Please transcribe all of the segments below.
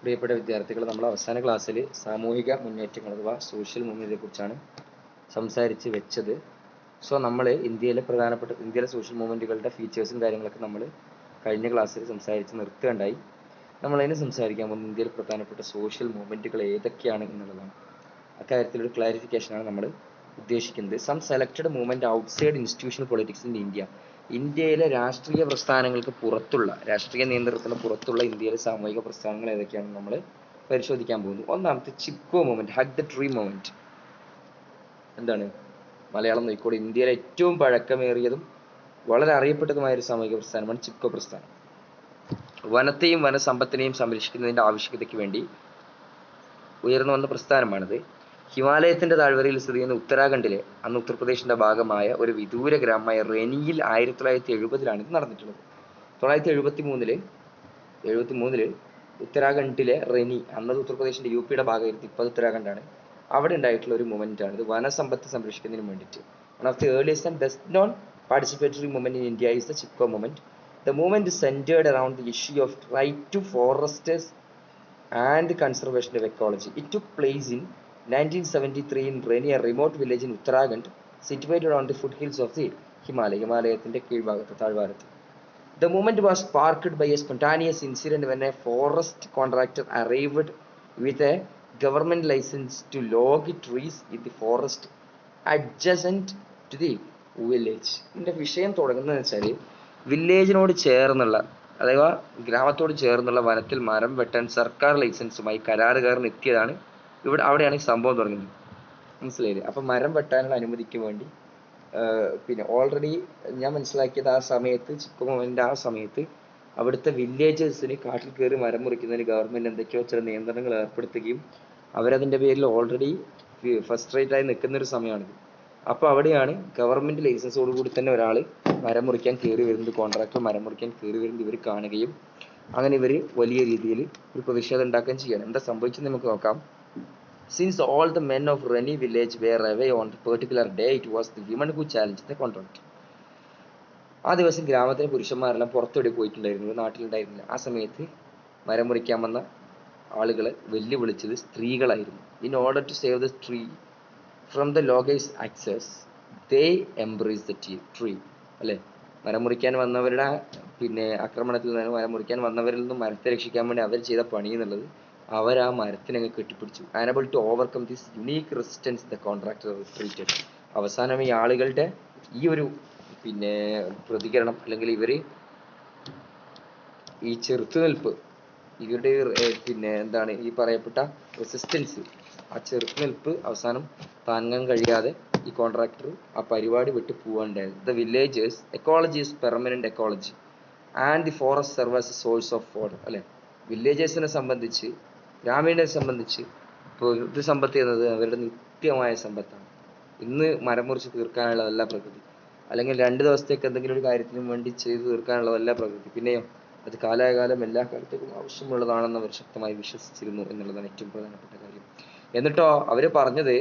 പ്രിയപ്പെട്ട വിദ്യാർത്ഥികൾ, നമ്മൾ അവസാന ക്ലാസ്സിൽ സാമൂഹിക മുന്നേറ്റങ്ങൾ അഥവാ സോഷ്യൽ മൂവ്മെന്റിനെ കുറിച്ചാണ് സംസാരിച്ച് വെച്ചത്. സോ നമ്മൾ ഇന്ത്യയിലെ സോഷ്യൽ മൂവ്മെന്റുകളുടെ ഫീച്ചേഴ്സും കാര്യങ്ങളൊക്കെ നമ്മൾ കഴിഞ്ഞ ക്ലാസ്സിൽ സംസാരിച്ച് നിർത്തുകയുണ്ടായി. നമ്മളതിന് സംസാരിക്കാൻ പോകുന്നത് ഇന്ത്യയിൽ പ്രധാനപ്പെട്ട സോഷ്യൽ മൂവ്മെന്റുകൾ ഏതൊക്കെയാണ് എന്നുള്ളതാണ്. അക്കാര്യത്തിലൊരു ക്ലാരിഫിക്കേഷനാണ് നമ്മൾ ഉദ്ദേശിക്കുന്നത്. Some selected movement outside institutional politics in India. ഇന്ത്യയിലെ രാഷ്ട്രീയ പ്രസ്ഥാനങ്ങൾക്ക് പുറത്തുള്ള, രാഷ്ട്രീയ നിയന്ത്രണത്തിന് പുറത്തുള്ള ഇന്ത്യയിലെ സാമൂഹിക പ്രസ്ഥാനങ്ങൾ ഏതൊക്കെയാണെന്ന് നമ്മൾ പരിശോധിക്കാൻ പോകുന്നു. ഒന്നാമത്തെ Chipko movement, hug the tree movement. എന്താണ് മലയാളം നോക്കിക്കോളൂ. ഇന്ത്യയിലെ ഏറ്റവും പഴക്കമേറിയതും വളരെ അറിയപ്പെട്ടതുമായ ഒരു സാമൂഹിക പ്രസ്ഥാനമാണ് ചിപ്കോ പ്രസ്ഥാനം. വനത്തെയും വനസമ്പത്തിനെയും സംരക്ഷിക്കുന്നതിന്റെ ആവശ്യകതയ്ക്ക് വേണ്ടി ഉയർന്നു വന്ന പ്രസ്ഥാനമാണിത്. ഹിമാലയത്തിന്റെ താഴ്വരയിൽ സ്ഥിതി ചെയ്യുന്ന ഉത്തരാഖണ്ഡിലെ, അന്ന് ഉത്തർപ്രദേശിന്റെ ഭാഗമായ ഒരു വിദൂര ഗ്രാമമായ റെനിയിൽ 1970 ഇത് നടന്നിട്ടുള്ളത്. 1973 ഉത്തരാഖണ്ഡിലെ റെനി, അന്നത് ഉത്തർപ്രദേശിന്റെ UP-യുടെ ഭാഗമായിരുന്നു, ഇപ്പോൾ ഉത്തരാഖണ്ഡാണ്. അവിടെ ഉണ്ടായിട്ടുള്ള ഒരു മൂവ്മെന്റ് ആണ് ഇത്. വനസമ്പത്ത് സംരക്ഷിക്കുന്നതിന് വേണ്ടിയിട്ട് one of the earliest and best non participatory movement in India is the Chipko movement. The movement is centered around the issue of right to foresters and conservation of ecology. It took place in 1973 in Reni, a remote village in Uttarakhand, situated on the foothills of the ഹിമാലയത്തിന്റെ കീഴ്ഭാഗത്ത്, താഴ്വാരത്ത്. The movement was sparked by a spontaneous incident when a forest contractor arrived with a government license to log trees in the forest adjacent to the village. ഇതിന്റെ വിഷയം തുടങ്ങുന്നതെന്ന് വെച്ചാൽ, വില്ലേജിനോട് ചേർന്നുള്ള, അഥവാ ഗ്രാമത്തോട് ചേർന്നുള്ള വനത്തിൽ മരം വെട്ടാൻ സർക്കാർ ലൈസൻസുമായി കരാറുകാരൻ എത്തിയതാണ്. അവിടെയാണ് ഈ സംഭവം തുടങ്ങുന്നത്. മനസ്സിലായില്ലേ? അപ്പം മരം വെട്ടാനുള്ള അനുമതിക്ക് വേണ്ടി പിന്നെ ഓൾറെഡി ഞാൻ മനസ്സിലാക്കിയത്, ആ സമയത്ത് ചിപ്കോ മൂവ്മെന്റിന്റെ ആ സമയത്ത് അവിടുത്തെ വില്ലേജേഴ്സിന് കാട്ടിൽ കയറി മരം മുറിക്കുന്നതിന് ഗവൺമെന്റ് എന്തൊക്കെയോ ചില നിയന്ത്രണങ്ങൾ ഏർപ്പെടുത്തുകയും അവരതിന്റെ പേരിൽ ഓൾറെഡി ഫസ്ട്രേറ്റ് ആയി നിൽക്കുന്ന ഒരു സമയമാണിത്. അപ്പോൾ അവിടെയാണ് ഗവൺമെന്റ് ലൈസൻസോട് കൂടി തന്നെ ഒരാൾ മരം മുറിക്കാൻ കയറി വരുന്നത്, കോൺട്രാക്ടർ മരം മുറിക്കാൻ കയറി വരുന്നത് ഇവർ കാണുകയും അങ്ങനെ ഇവർ വലിയ രീതിയിൽ ഒരു പ്രതിഷേധം ഉണ്ടാക്കുകയും ചെയ്യണം. എന്താ സംഭവിച്ചത് നമുക്ക് നോക്കാം. Since all the men of Reni village were away on the particular day, it was the women who challenged the contractor. ആ ദിവസം ഗ്രാമത്തിലെ പുരുഷന്മാരെല്ലാം പുറത്തെവിടെ പോയിട്ടുണ്ടായിരുന്നു, നാട്ടിലുണ്ടായിരുന്നില്ല. ആ സമയത്ത് മരം മുറിക്കാൻ വന്ന ആളുകളെ വെല്ലുവിളിച്ചത് സ്ത്രീകളായിരുന്നു. In order to save the tree from the loggers' access, they embraced the tree. അല്ലെ, മരം മുറിക്കാൻ വന്നവരുടെ ആക്രമണത്തിൽ നിന്ന്, മരം മുറിക്കാൻ വന്നവരിൽ നിന്നും മരത്തെ രക്ഷിക്കാൻ വേണ്ടി അവർ ചെയ്ത പണി എന്നുള്ളത്, അവർ ആ മരത്തിനങ്ങ് കെട്ടിപ്പിടിച്ചു. Unable to overcome this unique resistance, the contractor retreated. അവസാനം ഈ ആളുകളുടെ ഈ ഒരു പ്രതികരണം, അല്ലെങ്കിൽ ഇവര് ഈ ചെറുത്തുനിൽപ്പ്, ഇവരുടെ എന്താണ് ഈ പറയപ്പെട്ട റെസിസ്റ്റൻസ്, ആ ചെറുത്തുനിൽപ്പ് അവസാനം താങ്ങാൻ കഴിയാതെ ഈ കോൺട്രാക്ടർ ആ പരിപാടി വിട്ട് പോവാണ്ടായത്. The villagers ecology is permanent ecology and the forest serve as a source of water. അല്ലെ, വില്ലേജേഴ്സിനെ സംബന്ധിച്ച്, ഗ്രാമീണരെ സംബന്ധിച്ച് പ്രകൃതി സമ്പത്ത് എന്നത് അവരുടെ നിത്യമായ സമ്പത്താണ്. ഇന്ന് മരം മുറിച്ച് തീർക്കാനുള്ളതല്ല പ്രകൃതി, അല്ലെങ്കിൽ 2 ദിവസത്തേക്ക് എന്തെങ്കിലും ഒരു കാര്യത്തിനും വേണ്ടി ചെയ്തു തീർക്കാനുള്ളതല്ല പ്രകൃതി. പിന്നെയോ അത് കാലാകാലം എല്ലാ കാലത്തേക്കും ആവശ്യമുള്ളതാണെന്ന് അവർ ശക്തമായി വിശ്വസിച്ചിരുന്നു എന്നുള്ളതാണ് ഏറ്റവും പ്രധാനപ്പെട്ട കാര്യം. എന്നിട്ടോ അവർ പറഞ്ഞത്,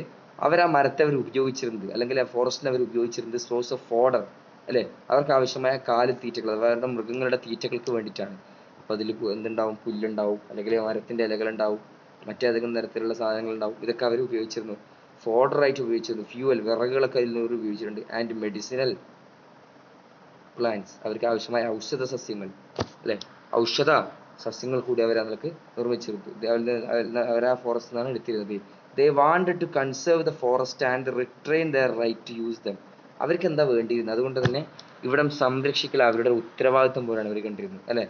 അവർ ആ മരത്തെ അവർ ഉപയോഗിച്ചിരുന്നത്, അല്ലെങ്കിൽ ആ ഫോറസ്റ്റിനെ അവർ ഉപയോഗിച്ചിരുന്നത് സോഴ്സ് ഓഫ് ഫോഡർ, അല്ലെ, അവർക്ക് ആവശ്യമായ കാലിത്തീറ്റകൾ, അവരുടെ മൃഗങ്ങളുടെ തീറ്റകൾക്ക് വേണ്ടിയിട്ടാണ്. അപ്പോൾ അതിൽ എന്തുണ്ടാവും, പുല്ലുണ്ടാവും, അല്ലെങ്കിൽ മരത്തിന്റെ ഇലകളുണ്ടാവും, മറ്റേതെങ്കിലും തരത്തിലുള്ള സാധനങ്ങൾ ഉണ്ടാവും. ഇതൊക്കെ അവർ ഉപയോഗിച്ചിരുന്നു, ഫോഡറായിട്ട് ഉപയോഗിച്ചിരുന്നു. ഫ്യൂവൽ, വിറകുകളൊക്കെ അതിൽ നിന്ന് ഉപയോഗിച്ചിട്ടുണ്ട്. ആൻഡ് മെഡിസിനൽ പ്ലാന്റ്സ്, അവർക്ക് ആവശ്യമായ ഔഷധ സസ്യങ്ങൾ, അല്ലെ, ഔഷധ സസ്യങ്ങൾ കൂടി അവർ അതിലേക്ക് നിർമ്മിച്ചിരുന്നു. അവർ ആ ഫോറസ്റ്റിൽ നിന്നാണ് എടുത്തിരുന്നത്. They wanted to conserve the forest and retain their right to use them. അവർക്ക് എന്താ വേണ്ടിയിരുന്നത്, അതുകൊണ്ട് തന്നെ ഇവിടം സംരക്ഷിക്കൽ അവരുടെ ഉത്തരവാദിത്വം പോലെയാണ് അവർ കണ്ടിരുന്നത്. അല്ലെ,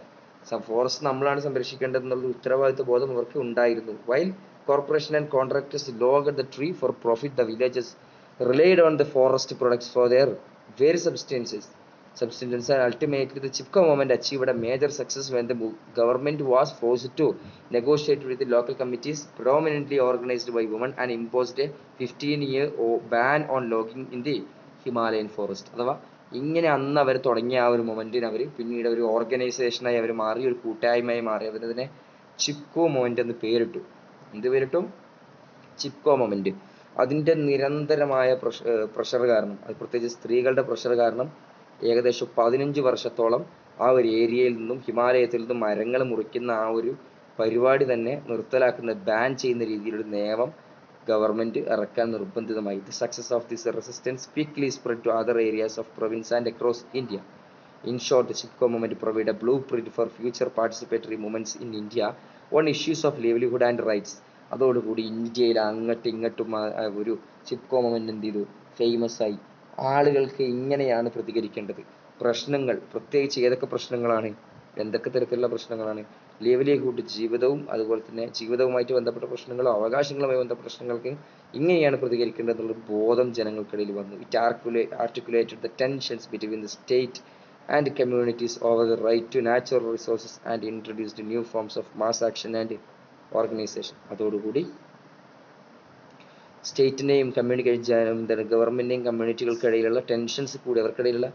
ഫോറസ്റ്റ് നമ്മളാണ് സംരക്ഷിക്കേണ്ടത് എന്നുള്ള ഉത്തരവാദിത്വ ബോധം അവർക്ക് ഉണ്ടായിരുന്നു. While corporation and contractors logged the tree for profit, the villagers relied on the forest products for their various substances. Ultimately, the Chipko movement achieved a major success when the government was forced to negotiate with the local committees, predominantly organized by women, and imposed a 15-year ban on logging in the Himalayan forest. അഥവാ ഇങ്ങനെ അന്ന് അവർ തുടങ്ങിയ ആ ഒരു മൊമെന്റിന് അവർ പിന്നീട് ഒരു ഓർഗനൈസേഷനായി അവർ മാറി, ഒരു കൂട്ടായ്മയായി മാറി. അവരതിനെ ചിപ്കോ മൊമെന്റ് എന്ന് പേരിട്ടു. എന്ത് പേരിട്ടു? ചിപ്കോ മൊമെന്റ്. അതിന്റെ നിരന്തരമായ പ്രഷർ കാരണം, അത് പ്രത്യേകിച്ച് സ്ത്രീകളുടെ പ്രഷർ കാരണം, ഏകദേശം 15 വർഷത്തോളം ആ ഒരു ഏരിയയിൽ നിന്നും, ഹിമാലയത്തിൽ നിന്നും മരങ്ങൾ മുറിക്കുന്ന ആ ഒരു പരിപാടി തന്നെ നിർത്തലാക്കുന്ന ബാൻ ചെയ്യുന്ന രീതിയിലുള്ള നിയമം ഗവൺമെന്റ് ഇറക്കാൻ നിർബന്ധിതമായി. The success of this resistance quickly spread to other areas of province and across India. In short, the Chipko movement provided a blueprint for future participatory movements in India on issues of livelihood and rights. അതോടുകൂടി ഇന്ത്യയിൽ അങ്ങോട്ടും ഇങ്ങോട്ടും ഒരു Chipko moment എന്ത് ചെയ്തു, famous ആയി. ആളുകൾക്ക് ഇങ്ങനെയാണ് പ്രതികരിക്കേണ്ടത്. പ്രശ്നങ്ങൾ പ്രത്യേകിച്ച് ഏതൊക്കെ പ്രശ്നങ്ങളാണ്, എന്തൊക്കെ തരത്തിലുള്ള പ്രശ്നങ്ങളാണ്, ലിവ്ലിഹുഡ് ജീവിതവും അതുപോലെ തന്നെ ജീവിതവുമായിട്ട് ബന്ധപ്പെട്ട പ്രശ്നങ്ങളോ അവകാശങ്ങളുമായി ബന്ധപ്പെട്ട പ്രശ്നങ്ങൾക്ക് ഇങ്ങനെയാണ് പ്രതികരിക്കേണ്ടതെന്നുള്ള ബോധം ജനങ്ങൾക്കിടയിൽ വന്നു. It articulated the tensions between the state and communities over the right to natural resources and introduced new forms of mass action and organization. അതോടുകൂടി സ്റ്റേറ്റിനെയും ഗവൺമെന്റിനെയും കമ്മ്യൂണിറ്റികൾക്കിടയിലുള്ള ടെൻഷൻസ് കൂടി, അവർക്കിടയിലുള്ള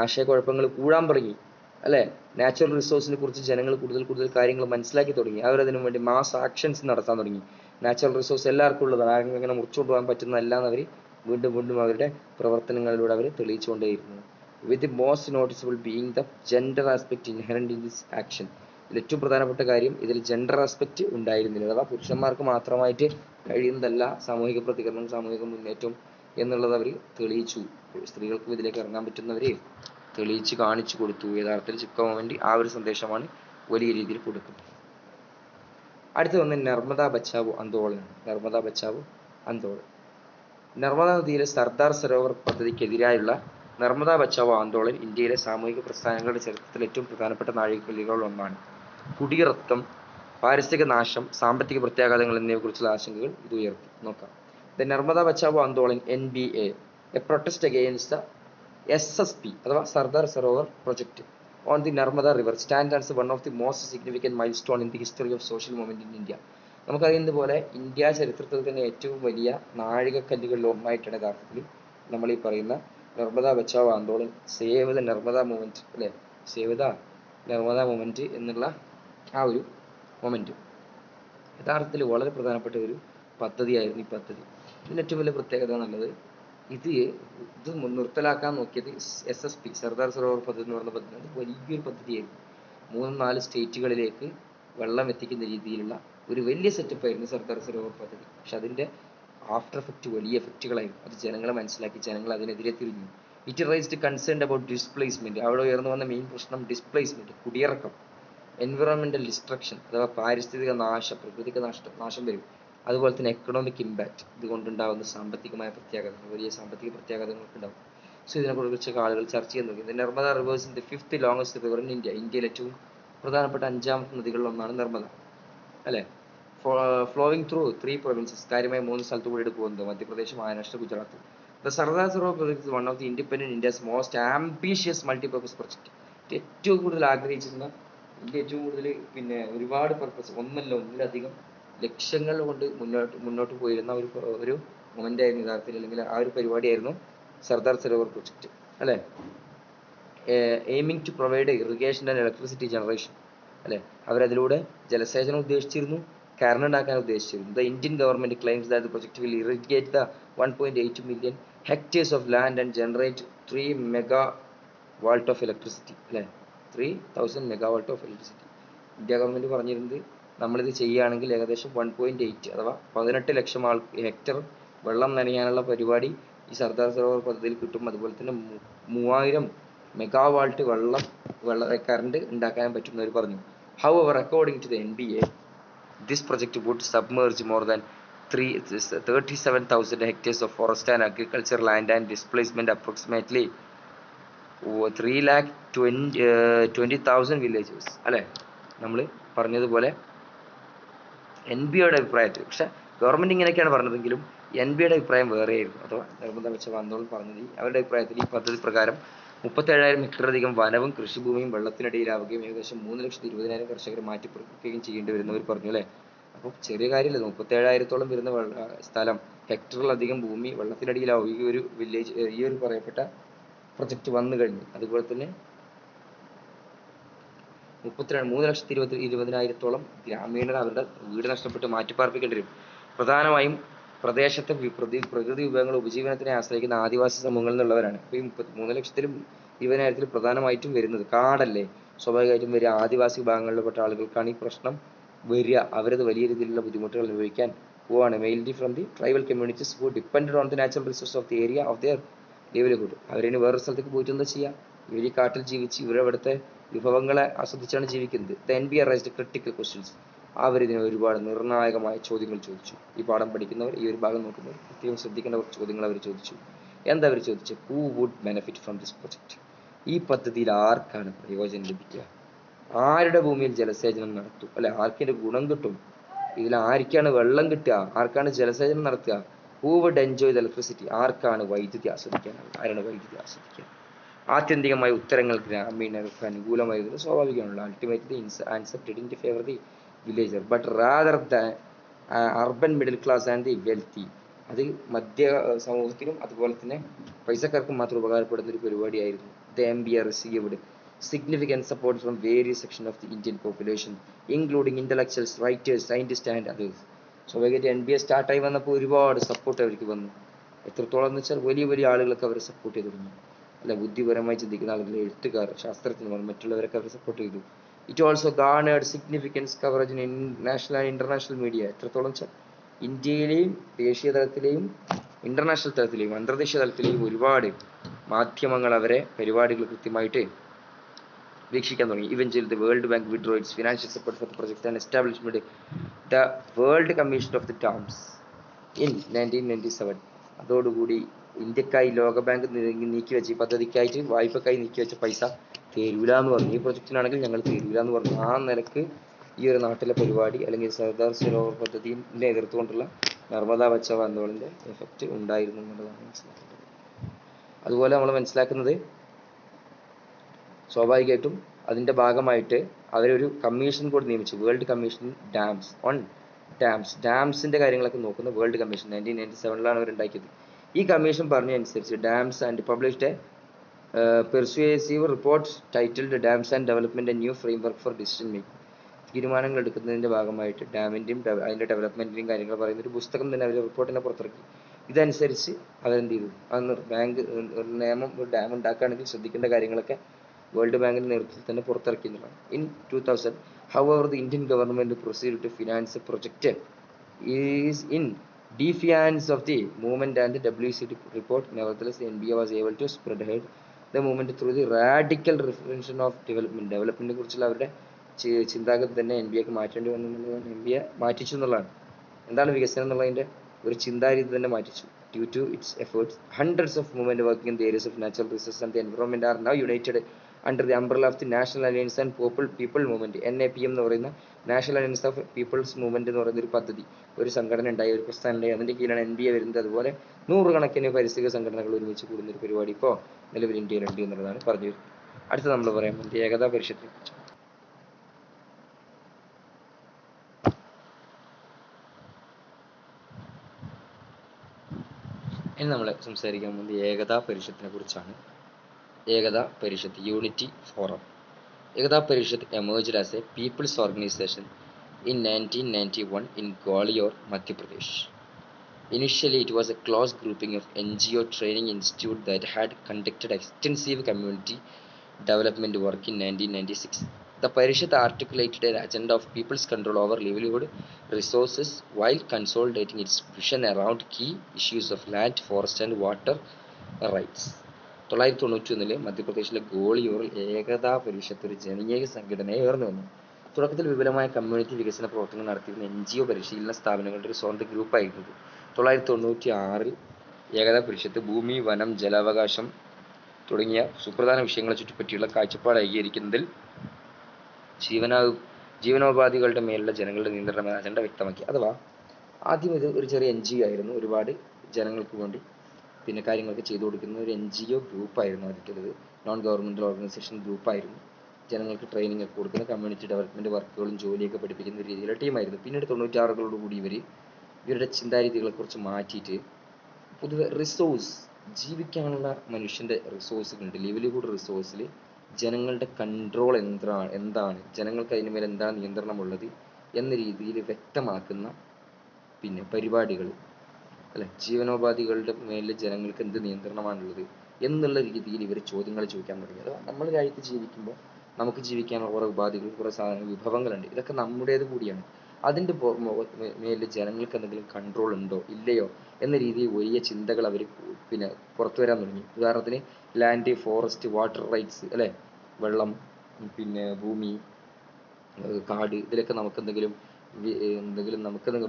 ആശയക്കുഴപ്പങ്ങൾ കൂടാൻ തുടങ്ങി അല്ലെ. നാച്ചുറൽ റിസോഴ്സിനെ കുറിച്ച് ജനങ്ങൾ കൂടുതൽ കാര്യങ്ങൾ മനസ്സിലാക്കി തുടങ്ങി. അവരതിനു വേണ്ടി മാസ് ആക്ഷൻസ് നടത്താൻ തുടങ്ങി. നാച്ചുറൽ റിസോഴ്സ് എല്ലാവർക്കും ഉള്ളതാണ്, ആരെങ്കിലും അങ്ങനെ മുറിച്ചുകൊണ്ട് പോകാൻ പറ്റുന്നതല്ല എന്ന് അവർ വീണ്ടും അവരുടെ പ്രവർത്തനങ്ങളിലൂടെ അവർ തെളിയിച്ചുകൊണ്ടേയിരുന്നു. with the most noticeable being the gender aspect inherent in this action. ഇതിൽ ഏറ്റവും പ്രധാനപ്പെട്ട കാര്യം ഇതിൽ ജെൻഡർ ആസ്പെക്ട് ഉണ്ടായിരുന്നില്ല. അഥവാ പുരുഷന്മാർക്ക് മാത്രമായിട്ട് കഴിയുന്നതല്ല സാമൂഹിക പ്രതികരണം, സാമൂഹിക മുന്നേറ്റം എന്നുള്ളത് അവർ തെളിയിച്ചു. സ്ത്രീകൾക്കും ഇതിലേക്ക് ഇറങ്ങാൻ പറ്റുന്നവരെ തെളിയിച്ച് കാണിച്ചു കൊടുത്തു. യഥാർത്ഥത്തിൽ ചിപ്കോ മൂവ്മെന്റ് ആ ഒരു സന്ദേശമാണ് വലിയ രീതിയിൽ കൊടുക്കുന്നത്. അടുത്ത ഒന്ന് നർമ്മദ ബച്ചാവോ ആന്തോളൻ. നർമ്മദ ബച്ചാവോ ആന്തോളൻ നർമ്മദ നദിയിലെ സർദാർ സരോവർ പദ്ധതിക്കെതിരായുള്ള നർമ്മദ ബച്ചാവോ ആന്തോളൻ ഇന്ത്യയിലെ സാമൂഹിക പ്രസ്ഥാനങ്ങളുടെ ചരിത്രത്തിൽ ഏറ്റവും പ്രധാനപ്പെട്ട നാഴികക്കല്ലുകളിൽ ഒന്നാണ്. കുടിയിറക്കം, പാരിസ്ഥിതിക നാശം, സാമ്പത്തിക പ്രത്യാഘാതങ്ങൾ എന്നിവയെക്കുറിച്ചുള്ള ആശങ്കകൾ ഇത് ഉയർത്തി. നോക്കാം. The Narmada Bachao Andolan NBA, a protest against the SSP അഥവാ Sardar Sarovar project on the Narmada river stand as one of the most significant milestone in the history of social movement in India. നമുക്കറിയുന്നത് പോലെ ഇന്ത്യ ചരിത്രത്തിൽ തന്നെ ഏറ്റവും വലിയ നാഴികക്കല്ലുകളിൽ ഒന്നായിട്ടാണ് യഥാർത്ഥത്തിൽ നമ്മൾ ഈ പറയുന്ന Narmada Bachao Andolan, save the Narmada movement അല്ലെ, സേവ് ദ നർമ്മദ മൂവ്മെന്റ് എന്നുള്ള ആ ഒരു മൊമെന്റ് യഥാർത്ഥത്തിൽ വളരെ പ്രധാനപ്പെട്ട ഒരു പദ്ധതിയായിരുന്നു ഈ പദ്ധതി. ഇതിന് ഏറ്റവും വലിയ പ്രത്യേകത എന്നുള്ളത് ഇത് നിർത്തലാക്കാൻ നോക്കിയത് SSP സർദാർ സരോവർ പദ്ധതി എന്ന് പറയുന്ന പദ്ധതി. അത് വലിയൊരു പദ്ധതിയായിരുന്നു. 3-4 സ്റ്റേറ്റുകളിലേക്ക് വെള്ളം എത്തിക്കുന്ന രീതിയിലുള്ള ഒരു വലിയ സെറ്റപ്പ് ആയിരുന്നു സർദാർ സരോവർ പദ്ധതി. പക്ഷെ അതിന്റെ ആഫ്റ്റർ എഫക്റ്റ് വലിയ എഫക്റ്റുകളായിരുന്നു. അത് ജനങ്ങളെ മനസ്സിലാക്കി, ജനങ്ങൾ അതിനെതിരെ തിരിഞ്ഞു. It raised concern about displacement. അവിടെ ഉയർന്നു വന്ന മെയിൻ പ്രശ്നം ഡിസ്പ്ലേസ്മെന്റ്, കുടിയിറക്കം, എൻവിറോൺമെന്റൽ ഡിസ്ട്രക്ഷൻ അഥവാ പാരിസ്ഥിതിക നാശം, പ്രകൃതിക്ക് നാശം വരും. അതുപോലെ തന്നെ എക്കണോമിക് ഇമ്പാക്ട്, ഇതുകൊണ്ടുണ്ടാകുന്ന സാമ്പത്തികമായ പ്രത്യാഘാതങ്ങൾ, വലിയ സാമ്പത്തിക പ്രത്യാഘാതങ്ങളൊക്കെ ഉണ്ടാവും. സോ ഇതിനെക്കുറിച്ചൊക്കെ ആളുകൾ ചർച്ച ചെയ്യാൻ തുടങ്ങി. Narmada reverse in the 5th longest river in India. ഇന്ത്യയിൽ ഏറ്റവും പ്രധാനപ്പെട്ട 5ാമത്തെ നദികളിൽ ഒന്നാണ് നർമ്മദ അല്ലെ. ഫ്ലോവിംഗ് ത്രൂ 3 provinces, കാര്യമായ 3 സ്ഥലത്ത് കൂടി പോകുന്നത് Madhya Pradesh, Maharashtra, Gujarat. The Sardar Sarovar project is one of the independent India's most ambitious multipurpose project. ഏറ്റവും കൂടുതൽ ആഗ്രഹിച്ചിരുന്ന, ഇന്ത്യ ഏറ്റവും കൂടുതൽ ഒരുപാട് പർപ്പസ്, ഒന്നിലധികം ലക്ഷ്യങ്ങൾ കൊണ്ട് മുന്നോട്ട് പോയിരുന്ന ഒരു മൊമെന്റ് ആയിരുന്നു യഥാർത്ഥത്തിൽ, അല്ലെങ്കിൽ ആ ഒരു പരിപാടിയായിരുന്നു സർദാർ സരോവർ പ്രൊജക്ട് അല്ലെ. Aiming to provide irrigation and electricity generation അല്ലെ. അവരതിലൂടെ ജലസേചനം ഉദ്ദേശിച്ചിരുന്നു, കറണ്ട് ഉണ്ടാക്കാൻ ഉദ്ദേശിച്ചിരുന്നു. The Indian government claims that the project will irrigate the 1.8 million hectares of land and generate 3 megawatt of electricity അല്ലെ. 3000 megawatt of electricity. India government പറഞ്ഞിരുന്നത് നമ്മളിത് ചെയ്യുകയാണെങ്കിൽ ഏകദേശം 1.8 അഥവാ 18 ലക്ഷം ഹെക്ടർ വെള്ളം നനയാനുള്ള പരിപാടി ഈ സർദാർ സരോവർ പദ്ധതിയിൽ കിട്ടും. അതുപോലെ തന്നെ 3000 മെഗാവാട്ട് കറണ്ട് ഉണ്ടാക്കാൻ പറ്റുന്നവർ പറഞ്ഞു. However, according to the NBA, this project would submerge more than 37,000 hectares of forest and agricultural land and displacement approximately 3,20,000 villages അല്ലെ. നമ്മൾ പറഞ്ഞതുപോലെ NBA-യുടെ അഭിപ്രായത്തിൽ, പക്ഷെ ഗവൺമെന്റ് ഇങ്ങനെയൊക്കെയാണ് പറഞ്ഞതെങ്കിലും NBA-യുടെ അഭിപ്രായം വേറെയായിരുന്നു. അഥവാ നർമ്മദ ബച്ചാവോ ആന്തോളൻ പറഞ്ഞത് അവരുടെ അഭിപ്രായത്തിൽ ഈ പദ്ധതി പ്രകാരം 37,000 ഹെക്ടറിലധികം വനവും കൃഷിഭൂമിയും വെള്ളത്തിനടിയിലാവുകയും ഏകദേശം 3,20,000 കർഷകരെ മാറ്റിപ്പാർപ്പിക്കുകയും ചെയ്യേണ്ടി വരുന്നവർ പറഞ്ഞു അല്ലെ. അപ്പോൾ ചെറിയ കാര്യമില്ല, 37,000-ഓളം വരുന്ന സ്ഥലം, ഹെക്ടറിലധികം ഭൂമി വെള്ളത്തിനടിയിലാവും ഈ ഒരു വില്ലേജ്, ഈ ഒരു പറയപ്പെട്ട പ്രൊജക്ട് വന്നു കഴിഞ്ഞു. അതുപോലെ തന്നെ 3,20,000-ഓളം ഗ്രാമീണർ അവരുടെ വീട് നഷ്ടപ്പെട്ട് മാറ്റിപ്പാർപ്പിക്കേണ്ടി വരും. പ്രധാനമായും പ്രദേശത്തെ പ്രകൃതി വിഭവങ്ങൾ ഉപജീവനത്തിനെ ആശ്രയിക്കുന്ന ആദിവാസി സമൂഹങ്ങളിൽ നിന്നുള്ളവരാണ്. അപ്പോൾ ഈ 3,20,000 പ്രധാനമായിട്ടും വരുന്നത് കാടല്ലേ, സ്വാഭാവികമായിട്ടും വരിക ആദിവാസി വിഭാഗങ്ങളിൽപ്പെട്ട ആളുകൾക്കാണ് ഈ പ്രശ്നം വരിക, അവരത് വലിയ രീതിയിലുള്ള ബുദ്ധിമുട്ടുകൾ അനുഭവിക്കാൻ പോവാണ്. Mainly from the tribal communities who depend on the natural resource of the area of their livelihood. അവരിനി വേറൊരു സ്ഥലത്തേക്ക് പോയിട്ട് എന്താ ചെയ്യുക? ഇവർ ഈ കാട്ടിൽ ജീവിച്ച് ഇവരവിടുത്തെ വിഭവങ്ങളെ ആസ്വദിച്ചാണ് ജീവിക്കുന്നത്. Then be raised critical questions. അവരിതിന് ഒരുപാട് നിർണായകമായ ചോദ്യങ്ങൾ ചോദിച്ചു. ഈ പാഠം പഠിക്കുന്നവർ, ഈ ഒരു ഭാഗം നോക്കുന്നവർ പ്രത്യേകം ശ്രദ്ധിക്കേണ്ട കുറച്ച് ചോദ്യങ്ങൾ അവർ ചോദിച്ചു. എന്താ അവർ ചോദിച്ചത്? Who would benefit from this project? ഈ പദ്ധതിയിൽ ആർക്കാണ് പ്രയോജനം ലഭിക്കുക? ആരുടെ ഭൂമിയിൽ ജലസേചനം നടത്തും, അല്ലെ ആർക്കിന്റെ ഗുണം കിട്ടും? ഇതിൽ ആർക്കാണ് വെള്ളം കിട്ടുക? ആർക്കാണ് ജലസേചനം നടത്തുക? Who would enjoy the electricity? ആർക്കാണ് വൈദ്യുതി ആസ്വദിക്കാനുള്ളത്? ആരാണ് വൈദ്യുതി ആസ്വദിക്കുക? ആത്യന്തികമായ ഉത്തരങ്ങൾ ഗ്രാമീണർക്ക് അനുകൂലമായിരുന്നു. സ്വാഭാവികമാണല്ലോ. Ultimately answer didn't favour the villager but rather the urban middle class and the wealthy. അത് മധ്യ സമൂഹത്തിനും അതുപോലെ തന്നെ പൈസക്കാർക്കും മാത്രം ഉപകാരപ്പെടുന്ന ഒരു പരിപാടിയായിരുന്നു. The MBA received significant support from various sections of the Indian population, including intellectuals, writers, scientists and others. സ്വാഭാവികമായിട്ട് NBA സ്റ്റാർട്ടായി വന്നപ്പോൾ ഒരുപാട് സപ്പോർട്ട് അവർക്ക് വന്നു. എത്രത്തോളം എന്ന് വെച്ചാൽ വലിയ വലിയ ആളുകളൊക്കെ അവരെ സപ്പോർട്ട് ചെയ്ത് തുടങ്ങി. അല്ല, ബുദ്ധിപരമായി ചിന്തിക്കുന്ന ആളുകൾ, എഴുത്തുകാർ, ശാസ്ത്രജ്ഞർ, മറ്റുള്ളവരൊക്കെ അവർ സപ്പോർട്ട് ചെയ്തു. It also garnered significance coverage in national and international media. എത്രത്തോളം വെച്ചാൽ ഇന്ത്യയിലെയും ദേശീയ തലത്തിലെയും ഇന്റർനാഷണൽ തലത്തിലെയും അന്തർദേശീയ തലത്തിലെയും ഒരുപാട് മാധ്യമങ്ങൾ അവരെ പരിപാടികൾ കൃത്യമായിട്ട് വീക്ഷിക്കാൻ തുടങ്ങി. Eventually the world bank withdraw it's financial support for the project and establishment the world commission of the towns in 1997. അതോടുകൂടി ഇന്ത്യക്കായി ലോകബാങ്ക് നീക്കിവെച്ച ഈ പദ്ധതിക്കായിട്ട് വായ്പക്കായി നീക്കിവെച്ച പൈസ തരൂല എന്ന് പറഞ്ഞു. ഈ പ്രൊജക്റ്റിനാണെങ്കിൽ ഞങ്ങൾ തരൂല എന്ന് പറഞ്ഞു. ആ നിലക്ക് ഈ ഒരു നാട്ടിലെ പരിപാടി അല്ലെങ്കിൽ സർദാർ സരോവർ പദ്ധതിയെ എതിർത്തുകൊണ്ടുള്ള നർമ്മദ ബച്ചാവോ ആന്തോളന്റെ എഫക്റ്റ് ഉണ്ടായിരുന്നു എന്നുള്ളതാണ് മനസ്സിലാക്കേണ്ടത്. അതുപോലെ നമ്മൾ മനസ്സിലാക്കുന്നത്, സ്വാഭാവികമായിട്ടും അതിന്റെ ഭാഗമായിട്ട് അവരൊരു കമ്മീഷൻ കൂടി നിയമിച്ചു. വേൾഡ് കമ്മീഷൻ ഡാംസ് ഓൺ ഡാംസിന്റെ കാര്യങ്ങളൊക്കെ നോക്കുന്ന വേൾഡ് കമ്മീഷൻ 1997 അവർ ഉണ്ടാക്കിയത്. ഈ കമ്മീഷൻ പറഞ്ഞ അനുസരിച്ച് dams and published persuasive report titled dams and development new framework four decision making. തീരുമാനങ്ങൾ എടുക്കുന്നതിന്റെ ഭാഗമായിട്ട് ഡാമിന്റെയും അതിന്റെ ഡെവലപ്മെന്റിന്റെയും കാര്യങ്ങൾ പറയുന്ന ഒരു പുസ്തകം തന്നെ അവർ റിപ്പോർട്ടിനെ പുറത്തിറക്കി. ഇതനുസരിച്ച് അവരെന്ത് ചെയ്തു? അന്ന് ബാങ്ക് ഒരു നിയമം, ഒരു ഡാം ഉണ്ടാക്കുകയാണെങ്കിൽ ശ്രദ്ധിക്കേണ്ട കാര്യങ്ങളൊക്കെ വേൾഡ് ബാങ്കിന്റെ നേതൃത്വത്തിൽ തന്നെ പുറത്തിറക്കിയെന്നുള്ളതാണ്. In 2000, however, the Indian government proceeded to finance a project is in defiance of the movement and the WCT report. Nevertheless, the NBA was able to spread ahead the movement through the radical reflection of development. ഡെവലപ്മെന്റിനെ കുറിച്ചുള്ള അവരുടെ ചിന്താഗതി തന്നെ NBA മാറ്റേണ്ടി വന്നു എന്നുള്ളതാണ്. NBA മാറ്റിച്ചു എന്നുള്ളതാണ്. എന്താണ് വികസനം എന്നുള്ളതിന്റെ ഒരു ചിന്താരീതി തന്നെ മാറ്റിച്ചു. Due to its efforts, hundreds of movement working in the areas of natural resources and the environment are now united under the umbrella of the National Alliance and People Movement. NAPM എന്ന് പറയുന്ന national alliance of people's movement എന്ന് പറയുന്ന ഒരു പദ്ധതി, ഒരു സംഘടന ഉണ്ടായി, ഒരു പ്രസ്ഥാനം ഉണ്ടായി. അതിന്റെ കീഴിലാണ് NBA വരുന്നത്. അതുപോലെ നൂറുകണക്കിന് പരിസ്ഥിതി സംഘടനകൾ ഒരുമിച്ച് കൂടുന്ന ഒരു പരിപാടി ഇപ്പോൾ നിലവിൽ ഇന്ത്യയിലുണ്ട് എന്നുള്ളതാണ് പറഞ്ഞു വരുന്നത്. അടുത്ത നമ്മൾ പറയാൻ വേണ്ടി ഏകതാ പരിഷത്തിനെ കുറിച്ച്. ഇനി നമ്മൾ സംസാരിക്കാൻ പോകുന്നത് ഏകതാ പരിഷത്തിനെ കുറിച്ചാണ്. Ekta Parishad, unity forum. Ekta Parishad emerged as a people's organization in 1991 in Gwalior, Madhya Pradesh. Initially, it was a close grouping of NGO training institute that had conducted extensive community development work in 1996. The Parishad articulated an agenda of people's control over livelihood resources while consolidating its vision around key issues of land, forest and water rights. 1991 മധ്യപ്രദേശിലെ ഗോളിയോറിൽ ഏകതാ പരിഷത്ത് ഒരു ജനകീയ സംഘടനയെ ഉയർന്നു വന്നു. തുടക്കത്തിൽ വിപുലമായ community വികസന പ്രവർത്തനങ്ങൾ നടത്തിയിരുന്ന NGO പരിശീലന സ്ഥാപനങ്ങളുടെ ഒരു സ്വന്തം ഗ്രൂപ്പായിരുന്നു. 1996 ഏകതാ പരിഷത്ത് ഭൂമി, വനം, ജലാവകാശം തുടങ്ങിയ സുപ്രധാന വിഷയങ്ങളെ ചുറ്റിപ്പറ്റിയുള്ള കാഴ്ചപ്പാട് ഏകീകരിക്കുന്നതിൽ ജീവനോപാധികളുടെ മേലുള്ള ജനങ്ങളുടെ നിയന്ത്രണ അജണ്ട വ്യക്തമാക്കി. അഥവാ ആദ്യം ഇത് ഒരു ചെറിയ NGO ആയിരുന്നു. ഒരുപാട് ജനങ്ങൾക്ക് വേണ്ടി പിന്നെ കാര്യങ്ങളൊക്കെ ചെയ്തു കൊടുക്കുന്ന ഒരു NGO ഗ്രൂപ്പായിരുന്നു ആദ്യത്തേത്. നോൺ ഗവൺമെന്റൽ ഓർഗനൈസേഷൻ ഗ്രൂപ്പായിരുന്നു. ജനങ്ങൾക്ക് ട്രെയിനിങ് ഒക്കെ കൊടുക്കുന്ന, കമ്മ്യൂണിറ്റി ഡെവലപ്മെന്റ് വർക്കുകളും ജോലിയൊക്കെ പഠിപ്പിക്കുന്ന രീതിയിലുള്ള ടീമായിരുന്നു. പിന്നീട് 96 ഇവരുടെ ചിന്താരീതികളെ കുറിച്ച് മാറ്റിയിട്ട് പൊതുവെ റിസോഴ്സ്, ജീവിക്കാനുള്ള മനുഷ്യന്റെ റിസോഴ്സുകളുണ്ട്, ലിവ്ലിഹുഡ് റിസോഴ്സിൽ ജനങ്ങളുടെ കൺട്രോൾ എന്താണ്, ജനങ്ങൾക്ക് അതിന് മേൽ എന്താണ് നിയന്ത്രണമുള്ളത് എന്ന രീതിയിൽ വ്യക്തമാക്കുന്ന പിന്നെ പരിപാടികൾ, അല്ലെ, ജീവനോപാധികളുടെ മേലിൽ ജനങ്ങൾക്ക് എന്ത് നിയന്ത്രണമാണുള്ളത് എന്നുള്ള രീതിയിൽ ഇവർ ചോദ്യങ്ങൾ ചോദിക്കാൻ തുടങ്ങി. അഥവാ നമ്മൾ രാജ്യത്ത് ജീവിക്കുമ്പോൾ നമുക്ക് ജീവിക്കാനുള്ള കുറേ ഉപാധികൾ, കുറേ വിഭവങ്ങളുണ്ട്. ഇതൊക്കെ നമ്മുടേത് കൂടിയാണ്. അതിൻ്റെ മേലിൽ ജനങ്ങൾക്ക് എന്തെങ്കിലും കൺട്രോൾ ഉണ്ടോ ഇല്ലയോ എന്ന രീതിയിൽ വലിയ ചിന്തകൾ അവർ പിന്നെ പുറത്തു വരാൻ തുടങ്ങി. ഉദാഹരണത്തിന് ലാൻഡ്, ഫോറസ്റ്റ്, വാട്ടർ റൈറ്റ്സ് അല്ലേ, വെള്ളം, പിന്നെ ഭൂമി, കാട്, ഇതിലൊക്കെ നമുക്ക് എന്തെങ്കിലും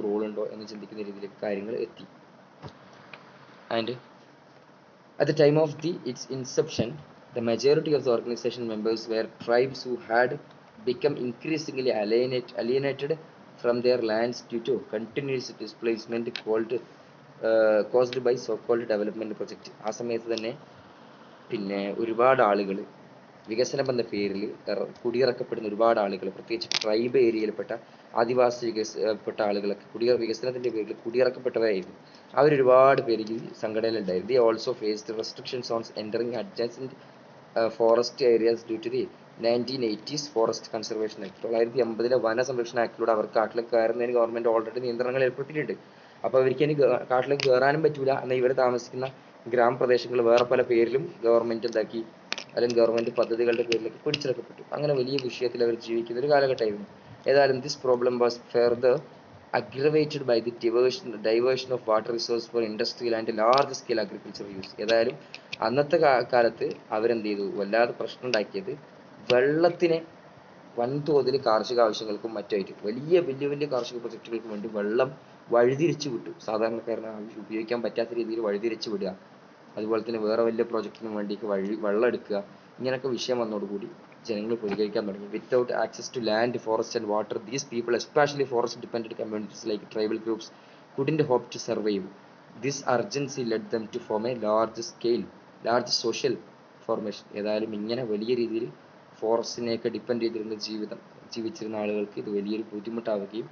റോൾ ഉണ്ടോ എന്ന് ചിന്തിക്കുന്ന രീതിയിലേക്ക് കാര്യങ്ങൾ എത്തി. And at the time of its inception, the majority of the organization members were tribes who had become increasingly alienated from their lands due to continuous displacement caused by so-called development project. ആ സമയത്ത് തന്നെ പിന്നെ ഒരുപാട് ആളുകൾ വികസനം എന്ന പേരിൽ കുടിയിറക്കപ്പെടുന്ന ഒരുപാട് ആളുകൾ, പ്രത്യേകിച്ച് ട്രൈബ് ഏരിയയിൽപ്പെട്ട ആദിവാസി വികസപ്പെട്ട ആളുകളൊക്കെ വികസനത്തിന്റെ പേരിൽ കുടിയിറക്കപ്പെട്ടവരായിരുന്നു. അവരൊരുപാട് പേര് ഈ സംഘടനയിലുണ്ടായിരുന്നു. They also faced restrictions on entering adjacent forest areas due to the 1980s Forest Conservation Act. 1980 വന സംരക്ഷണ ആക്ടിലൂടെ അവർക്ക് കാട്ടിലേക്ക് കയറുന്നതിന് ഗവൺമെന്റ് ഓൾറെഡി നിയന്ത്രണങ്ങൾ ഏർപ്പെടുത്തിയിട്ടുണ്ട്. അപ്പോൾ അവർക്ക് ഇനി കാട്ടിലേക്ക് കയറാനും പറ്റൂല, എന്നാൽ ഇവർ താമസിക്കുന്ന ഗ്രാമപ്രദേശങ്ങൾ വേറെ പല പേരിലും ഗവൺമെന്റ് എന്താക്കി, അല്ലെങ്കിൽ ഗവൺമെന്റ് പദ്ധതികളുടെ പേരിലേക്ക് പിടിച്ചെടുക്കപ്പെട്ടു. അങ്ങനെ വലിയ വിഷയത്തിൽ അവർ ജീവിക്കുന്ന ഒരു കാലഘട്ടമായിരുന്നു. ഏതായാലും this problem was further aggravated by the diversion of water resources for industrial and large scale agricultural use. ഏതായാലും അന്നത്തെ കാലത്ത് അവരെന്ത് ചെയ്തു, വല്ലാതെ പ്രശ്നം ഉണ്ടാക്കിയത് വെള്ളത്തിനെ വൻതോതിൽ കാർഷിക ആവശ്യങ്ങൾക്കും മറ്റുമായിട്ട് വലിയ വലിയ കാർഷിക പ്രൊജക്ടുകൾക്കും വേണ്ടി വെള്ളം വഴിതിരിച്ചു വിട്ടു. സാധാരണക്കാരന് ഉപയോഗിക്കാൻ പറ്റാത്ത രീതിയിൽ വഴിതിരിച്ചു വിടുക, അതുപോലെ തന്നെ വേറെ വലിയ പ്രോജക്റ്റിനും വേണ്ടി വെള്ളം എടുക്കുക, ഇങ്ങനെയൊക്കെ വിഷയം വന്നതോടുകൂടി ജനങ്ങൾ പ്രതികരിക്കാൻ തുടങ്ങി. Without access to land, forest and water, these people, especially forest dependent communities like tribal groups, couldn't hope to survive. This urgency led them to form a large social formation. ഏതായാലും ഇങ്ങനെ വലിയ രീതിയിൽ ഫോറസ്റ്റിനെയൊക്കെ ഡിപ്പെൻഡ് ചെയ്തിരുന്ന ജീവിച്ചിരുന്ന ആളുകൾക്ക് ഇത് വലിയൊരു ബുദ്ധിമുട്ടാവുകയും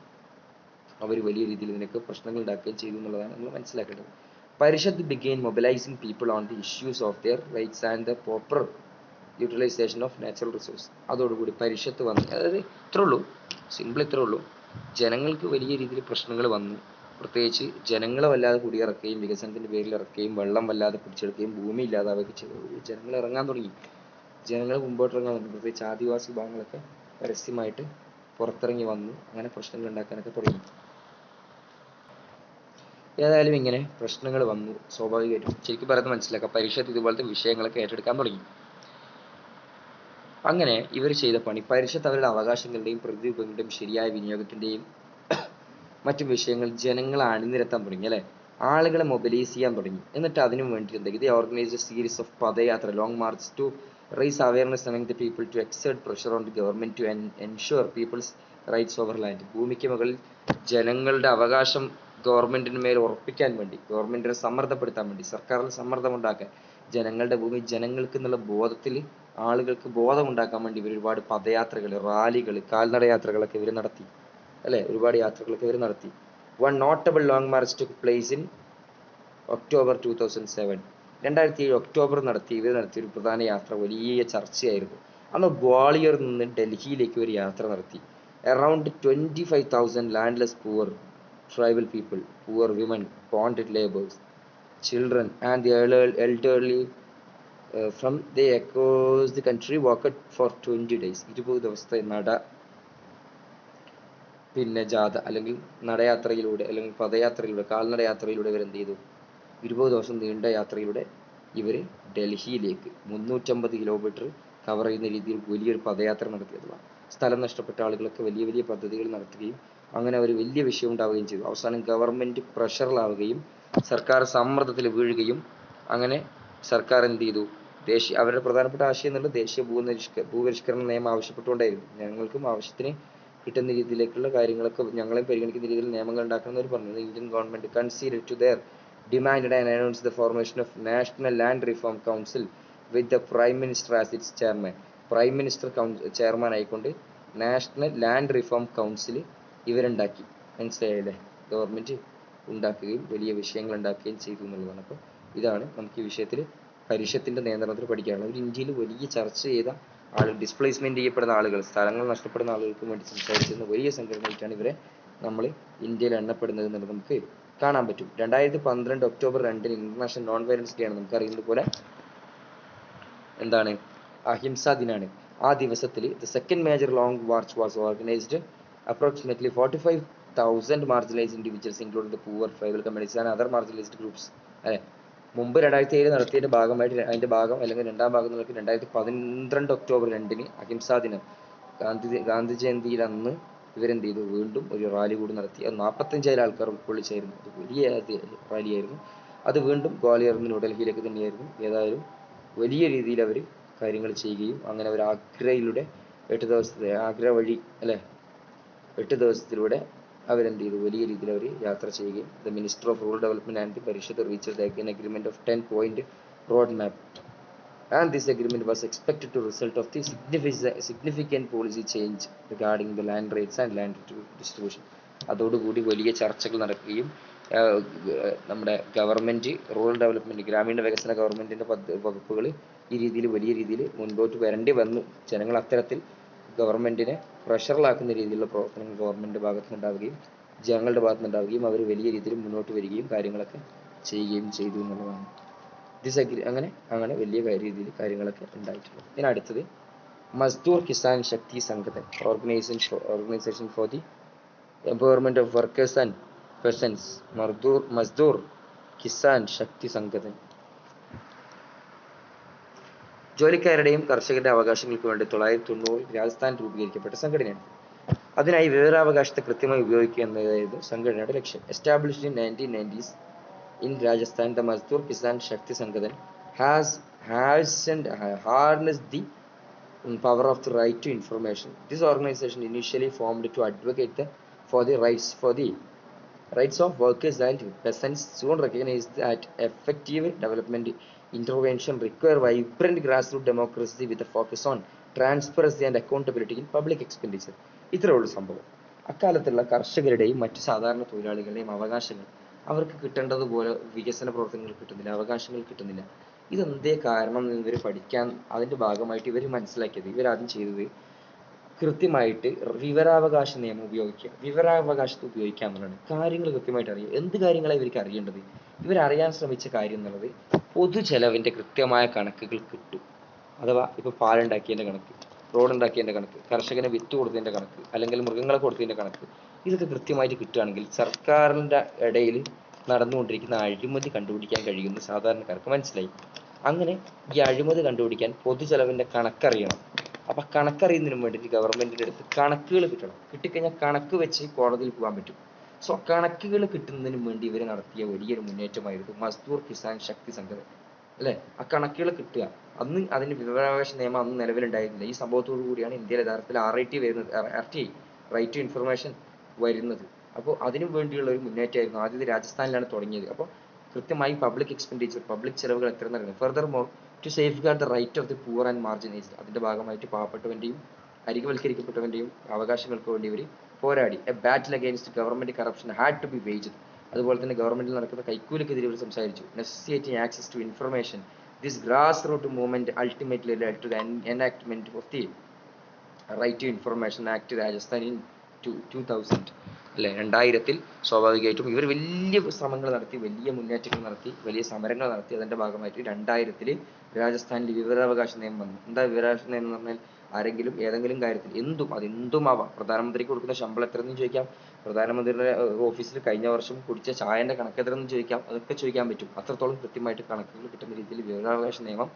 അവർ വലിയ രീതിയിൽ ഇതിനൊക്കെ പ്രശ്നങ്ങൾ ഉണ്ടാക്കുകയും ചെയ്തു എന്നുള്ളതാണ് നമ്മൾ മനസ്സിലാക്കേണ്ടത്. പരിഷത്ത് began mobilizing people on the issues of their rights and the proper utilization of natural resources. അതോടുകൂടി പരിഷത്ത് വന്നു. അതായത് ഇത്രേ ഉള്ളൂ, ജനങ്ങൾക്ക് വലിയ രീതിയിൽ പ്രശ്നങ്ങൾ വന്നു. പ്രത്യേകിച്ച് ജനങ്ങളെ വല്ലാതെ കുടിയിറക്കുകയും വികസനത്തിന്റെ പേരിൽ ഇറക്കുകയും വെള്ളം വല്ലാതെ പിടിച്ചെടുക്കുകയും ഭൂമി ഇല്ലാതാവുകയൊക്കെ ചെയ്തു. ജനങ്ങൾ ഇറങ്ങാൻ തുടങ്ങി, ജനങ്ങൾ മുമ്പോട്ട് ഇറങ്ങാൻ തുടങ്ങി. പ്രത്യേകിച്ച് ആദിവാസി വിഭാഗങ്ങളൊക്കെ പരസ്യമായിട്ട് പുറത്തിറങ്ങി വന്നു, അങ്ങനെ പ്രശ്നങ്ങൾ ഉണ്ടാക്കാനൊക്കെ തുടങ്ങി. ഏതായാലും ഇങ്ങനെ പ്രശ്നങ്ങൾ വന്നു. സ്വാഭാവികമായിട്ടും ശരിക്കും പറയുന്നത് മനസ്സിലാക്കാം, പരിഷത്ത് ഇതുപോലത്തെ വിഷയങ്ങളൊക്കെ ഏറ്റെടുക്കാൻ തുടങ്ങി. അങ്ങനെ ഇവർ ചെയ്ത പണി, പരിഷത്ത് അവരുടെ അവകാശങ്ങളുടെയും പ്രതിരൂപങ്ങളുടെയും ശരിയായ വിനിയോഗത്തിന്റെയും മറ്റു വിഷയങ്ങൾ ജനങ്ങളെ അണിനിരത്താൻ തുടങ്ങി അല്ലെ, ആളുകളെ മൊബിലൈസ് ചെയ്യാൻ തുടങ്ങി. എന്നിട്ട് അതിനു വേണ്ടി എന്തെങ്കിലും organised series of padayatra, long march to raise awareness among the people, to exert pressure on the government to ensure people's rights over land. ഭൂമിക്ക് മുകളിൽ ജനങ്ങളുടെ അവകാശം ഗവൺമെന്റിന് മേൽ ഉറപ്പിക്കാൻ വേണ്ടി, ഗവൺമെന്റിനെ സമ്മർദ്ദപ്പെടുത്താൻ വേണ്ടി, സർക്കാരിന് സമ്മർദ്ദമുണ്ടാക്കാൻ, ജനങ്ങളുടെ ഭൂമി ജനങ്ങൾക്ക് എന്നുള്ള ബോധത്തിൽ ആളുകൾക്ക് ബോധമുണ്ടാക്കാൻ വേണ്ടി ഇവർ ഒരുപാട് പദയാത്രകൾ, റാലികൾ, കാൽനട യാത്രകളൊക്കെ ഇവർ നടത്തി അല്ലെ, ഒരുപാട് യാത്രകളൊക്കെ ഇവർ നടത്തി. One notable long March took place in October 2007. 2007 October ഇവർ നടത്തിയ ഒരു പ്രധാന യാത്ര വലിയ ചർച്ചയായിരുന്നു. അന്ന് ഗ്വാളിയറിൽ നിന്ന് ഡൽഹിയിലേക്ക് ഒരു യാത്ര നടത്തി. Around 25,000 landless poor tribal people, poor women, bonded laborers, children and the elderly from across the country walked for 20 days. 20 ദിവസത്തെ ജാഥ അല്ലെങ്കിൽ നടയാത്രയിലൂടെ അല്ലെങ്കിൽ പദയാത്രയിലൂടെ, കാൽനട യാത്രയിലൂടെ ഇവർ എന്ത് ചെയ്തു, 20 ദിവസം നീണ്ട യാത്രയിലൂടെ ഇവർ ഡൽഹിയിലേക്ക് 350 കിലോമീറ്റർ കവർ ചെയ്യുന്ന രീതിയിൽ വലിയൊരു പദയാത്ര നടത്തിയതാണ്. സ്ഥലം നഷ്ടപ്പെട്ട ആളുകളൊക്കെ വലിയ വലിയ പദ്ധതികൾ നടത്തുകയും അങ്ങനെ ഒരു വലിയ വിഷയം ഉണ്ടാവുകയും ചെയ്തു. അവസാനം ഗവൺമെന്റ് പ്രഷറിലാവുകയും സർക്കാർ സമ്മർദ്ദത്തിൽ വീഴുകയും അങ്ങനെ സർക്കാർ എന്ത് ചെയ്തു, അവരുടെ പ്രധാനപ്പെട്ട ആശയം എന്നുള്ളത് ദേശീയ ഭൂപരിഷ്കരണ നിയമം ആവശ്യപ്പെട്ടുകൊണ്ടായിരുന്നു. ഞങ്ങൾക്കും ആവശ്യത്തിന് കിട്ടുന്ന രീതിയിലേക്കുള്ള കാര്യങ്ങളൊക്കെ ഞങ്ങളെ പരിഗണിക്കുന്ന രീതിയിൽ നിയമങ്ങൾ ഉണ്ടാക്കണമെന്ന് പറഞ്ഞത്. Indian government conceded to their demanded and announced the formation of National Land Reform Council with the Prime Minister as its chairman. Prime minister chairman ആയിക്കൊണ്ട് നാഷണൽ ലാൻഡ് റിഫോം കൗൺസിൽ ഇവരുണ്ടാക്കി. മനസ്സിലായല്ലേ, ഗവൺമെന്റ് ഉണ്ടാക്കുകയും വലിയ വിഷയങ്ങൾ ഉണ്ടാക്കുകയും ചെയ്തു എന്നുള്ളതാണ്. അപ്പോൾ ഇതാണ് നമുക്ക് ഈ വിഷയത്തിൽ പരിഷത്തിന്റെ നിയന്ത്രണത്തിൽ പഠിക്കാനുള്ളത്. ഒരു ഇന്ത്യയിൽ വലിയ ചർച്ച ചെയ്ത ആളുകൾ, ഡിസ്പ്ലേസ്മെന്റ് ചെയ്യപ്പെടുന്ന ആളുകൾ, സ്ഥലങ്ങൾ നഷ്ടപ്പെടുന്ന ആളുകൾക്ക് വേണ്ടി സംസാരിച്ചിരുന്ന വലിയ സംഘടനയായിട്ടാണ് ഇവരെ നമ്മൾ ഇന്ത്യയിൽ എണ്ണപ്പെടുന്നത് എന്നുള്ളത് നമുക്ക് കാണാൻ പറ്റും. 2012 October 2 international non violence day ആണ്. നമുക്ക് അറിയുന്നത് പോലെ എന്താണ്, അഹിംസാ ദിനാണ്. ആ ദിവസത്തിൽ the second major long March was organised. Approximately 45,000 marginalised individuals including the poor, tribal communities and other marginalised groups. അല്ലെ, മുമ്പ് 2007 നടത്തിയതിന്റെ ഭാഗമായിട്ട് അതിന്റെ ഭാഗം അല്ലെങ്കിൽ രണ്ടാം ഭാഗം എന്നുള്ള 2012 ഒക്ടോബർ 2 അഹിംസാ ദിനം, ഗാന്ധി ജയന്തിയിൽ അന്ന് ഇവരെന്ത് ചെയ്തു, വീണ്ടും ഒരു റാലി കൂടി നടത്തി. അത് 45,000 ആൾക്കാർ ഉൾക്കൊള്ളിച്ചായിരുന്നു. അത് വലിയ റാലിയായിരുന്നു. അത് വീണ്ടും ഗ്വാളിയറിൽ നിന്ന് ന്യൂഡൽഹിയിലേക്ക് തന്നെയായിരുന്നു. ഏതായാലും വലിയ രീതിയിൽ അവർ കാര്യങ്ങൾ ചെയ്യുകയും അങ്ങനെ അവർ ആഗ്രയിലൂടെ 8 ദിവസത്തെ ആഗ്ര വഴി അല്ലെ 8 ദിവസത്തിലൂടെ അവരെന്ത് ചെയ്തു, വലിയ രീതിയിൽ അവർ യാത്ര ചെയ്യുകയും the minister of rural development and the Parishad reached an agreement of 10-point road map, and this agreement was expected to result of the significant policy change regarding the land rates and land distribution. അതോടുകൂടി വലിയ ചർച്ചകൾ നടക്കുകയും നമ്മുടെ government rural development ഗ്രാമീണ വികസന ഗവൺമെന്റിന്റെ വകുപ്പുകൾ ഈ രീതിയിൽ വലിയ രീതിയിൽ മുൻപോട്ട് വരേണ്ടി വന്നു. ജനങ്ങൾ അത്തരത്തിൽ ഗവൺമെന്റിനെ പ്രഷറിലാക്കുന്ന രീതിയിലുള്ള പ്രവർത്തനങ്ങൾ ഗവൺമെന്റിന്റെ ഭാഗത്തുനിന്നുണ്ടാവുകയും ജനങ്ങളുടെ ഭാഗത്തുനിന്നുണ്ടാവുകയും അവർ വലിയ രീതിയിൽ മുന്നോട്ട് വരികയും കാര്യങ്ങളൊക്കെ ചെയ്യുകയും ചെയ്തു എന്നുള്ളതാണ്. അങ്ങനെ വലിയ രീതിയിൽ കാര്യങ്ങളൊക്കെ ഉണ്ടായിട്ടുള്ളത്. ഇതിനടുത്തത് Mazdoor Kisan Shakti Sangathan, organisation for the empowerment of workers and peasants. Mazdoor Kisan Shakti Sangathan ജോലിക്കാരുടെയും കർഷകരുടെ അവകാശങ്ങൾക്ക് വേണ്ടി 1990 രാജസ്ഥാൻ രൂപീകരിക്കപ്പെട്ട സംഘടനയാണ്. അതിനായി വിവരാവകാശത്തെ കൃത്യമായി ഉപയോഗിക്കുക എന്നതായിരുന്നു സംഘടനയുടെ ലക്ഷ്യം. Established in 1990s in Rajasthan, the Mazdoor Kisan Shakti Sangadan has harnessed the power of the right to information. This organization initially formed to advocate for the rights of workers and peasants, soon recognized that effective development intervention require vibrant grassroots democracy with a focus on transparency and accountability in public expenditure. ഇത്രയുള്ള സംഭവം അക്കാലത്തുള്ള കർഷകരുടെയും മറ്റു സാധാരണ തൊഴിലാളികളുടെയും അവകാശങ്ങൾ അവർക്ക് കിട്ടേണ്ടതുപോലെ വികസന പ്രവർത്തനങ്ങൾ കിട്ടുന്നില്ല, അവകാശങ്ങൾ കിട്ടുന്നില്ല. ഇതെന്തേ കാരണം എന്ന് ഇവർ പഠിക്കാൻ അതിന്റെ ഭാഗമായിട്ട് ഇവർ മനസ്സിലാക്കിയത്, ഇവരാദ്യം ചെയ്തത് കൃത്യമായിട്ട് വിവരാവകാശ നിയമം ഉപയോഗിക്കുക. വിവരാവകാശത്തെ ഉപയോഗിക്കുക എന്നുള്ളതാണ്. കാര്യങ്ങൾ കൃത്യമായിട്ട് അറിയുക. എന്ത് കാര്യങ്ങളാണ് ഇവർക്ക് അറിയേണ്ടത്? ഇവരറിയാൻ ശ്രമിച്ച കാര്യം എന്നുള്ളത് പൊതു ചെലവിന്റെ കൃത്യമായ കണക്കുകൾ കിട്ടും. അഥവാ ഇപ്പൊ പാലുണ്ടാക്കിയതിന്റെ കണക്ക്, റോഡ് ഉണ്ടാക്കിയതിന്റെ കണക്ക്, കർഷകന് വിത്ത് കൊടുത്തതിന്റെ കണക്ക്, അല്ലെങ്കിൽ മൃഗങ്ങളെ കൊടുത്തതിന്റെ കണക്ക്, ഇതൊക്കെ കൃത്യമായിട്ട് കിട്ടുകയാണെങ്കിൽ സർക്കാരിന്റെ ഇടയിൽ നടന്നുകൊണ്ടിരിക്കുന്ന അഴിമതി കണ്ടുപിടിക്കാൻ കഴിയുമെന്ന് സാധാരണക്കാർക്ക് മനസ്സിലായി. അങ്ങനെ ഈ അഴിമതി കണ്ടുപിടിക്കാൻ പൊതുചെലവിന്റെ കണക്കറിയണം. അപ്പൊ കണക്കറിയുന്നതിന് വേണ്ടിയിട്ട് ഗവൺമെന്റിന്റെ അടുത്ത് കണക്കുകൾ കിട്ടണം. കിട്ടിക്കഴിഞ്ഞാൽ കണക്ക് വെച്ച് കോടതിയിൽ പോകാൻ പറ്റും. സോ കണക്കുകൾ കിട്ടുന്നതിന് വേണ്ടി ഇവർ നടത്തിയ വലിയൊരു മുന്നേറ്റമായിരുന്നു മസ്ദൂർ കിസാൻ ശക്തി സംഘടന. അല്ലെ, ആ കണക്കുകൾ കിട്ടുക. അന്ന് അതിന് വിവരാവകാശ നിയമം അന്ന് നിലവിലുണ്ടായിരുന്നില്ല. ഈ സംഭവത്തോടു കൂടിയാണ് ഇന്ത്യയിൽ യഥാർത്ഥത്തിൽ RIT വരുന്നത്, RTI, റൈറ്റ് ടു ഇൻഫർമേഷൻ വരുന്നത്. അപ്പോൾ അതിനു വേണ്ടിയുള്ള ഒരു മുന്നേറ്റമായിരുന്നു. ആദ്യത്തെ രാജസ്ഥാനിലാണ് തുടങ്ങിയത്. അപ്പോൾ കൃത്യമായി പബ്ലിക് എക്സ്പെൻഡിച്ചർ, പബ്ലിക് ചെലവുകൾ എത്ര നടക്കുന്നത്. Furthermore to safeguard the right of the poor and marginalised, അതിന്റെ ഭാഗമായിട്ട് പാവപ്പെട്ടവന്റെയും അരികവൽക്കരിക്കപ്പെട്ടവന്റെയും അവകാശങ്ങൾക്ക് വേണ്ടി ഇവർ പോരാടി. A battle against government corruption had to be waged. അതുപോലെ തന്നെ ഗവൺമെന്റിൽ നടക്കുന്ന കൈക്കൂലിക്കെതിരെ ഇവർ സംസാരിച്ചു. Necessitating access to information, this grass root movement ultimately led to the enactment of the right to information act Rajasthan in 2000. അല്ലെ, 2000 സ്വാഭാവികമായിട്ടും ഇവർ വലിയ ശ്രമങ്ങൾ നടത്തി, വലിയ മുന്നേറ്റങ്ങൾ നടത്തി, വലിയ സമരങ്ങൾ നടത്തി. അതിന്റെ ഭാഗമായിട്ട് 2000 രാജസ്ഥാനിൽ വിവരാവകാശ നിയമം വന്നു. എന്താ വിവരാവകാശ നിയമം എന്ന് പറഞ്ഞാൽ, ആരെങ്കിലും ഏതെങ്കിലും കാര്യത്തിൽ അതെന്തുമാവാം. പ്രധാനമന്ത്രിക്ക് കൊടുക്കുന്ന ശമ്പളം എത്രയെന്ന് ചോദിക്കാം, പ്രധാനമന്ത്രിയുടെ ഓഫീസിൽ കഴിഞ്ഞ വർഷം കുടിച്ച ചായന്റെ കണക്ക് എത്രയെന്ന് ചോദിക്കാം, അതൊക്കെ ചോദിക്കാൻ പറ്റും. അത്രത്തോളം കൃത്യമായിട്ട് കണക്കുകൾ കിട്ടുന്ന രീതിയിൽ വിവരാവകാശ നിയമം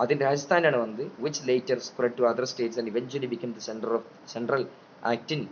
അതിൽ രാജസ്ഥാനിലാണ് വന്നത്. Which later spread to other states and eventually become the central act in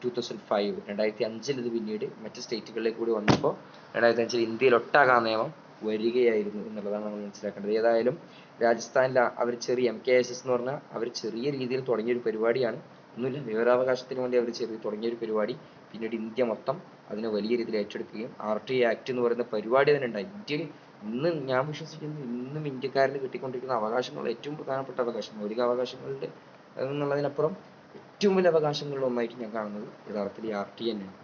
2005. 2005 ഇത് പിന്നീട് മറ്റ് സ്റ്റേറ്റുകളിലേക്ക് കൂടി വന്നപ്പോൾ 2005 ഇന്ത്യയിൽ ഒട്ടാകെ നിയമം വരികയായിരുന്നു എന്നുള്ളതാണ് നമ്മൾ മനസ്സിലാക്കേണ്ടത്. ഏതായാലും രാജസ്ഥാനിൽ അവർ ചെറിയ MKSS എന്ന് പറഞ്ഞാൽ അവർ ചെറിയ രീതിയിൽ തുടങ്ങിയൊരു പരിപാടിയാണ്. ഒന്നുമില്ല, വിവരാവകാശത്തിന് വേണ്ടി അവർ തുടങ്ങിയൊരു പരിപാടി പിന്നീട് ഇന്ത്യ മൊത്തം അതിനെ വലിയ രീതിയിൽ ഏറ്റെടുക്കുകയും RTI ആക്ട് എന്ന് പറയുന്ന പരിപാടി തന്നെ ഉണ്ടായി. ഇന്ത്യയിൽ ഇന്ന് ഞാൻ വിശ്വസിക്കുന്നു ഇന്നും ഇന്ത്യക്കാരന് കിട്ടിക്കൊണ്ടിരിക്കുന്ന അവകാശങ്ങൾ ഏറ്റവും പ്രധാനപ്പെട്ട അവകാശം, മൗലിക അവകാശങ്ങളുടെ എന്നുള്ളതിനപ്പുറം ഏറ്റവും വലിയ അവകാശങ്ങളിൽ ഒന്നായിട്ട് ഞാൻ കാണുന്നത് യഥാർത്ഥത്തിൽ RTI തന്നെയാണ്.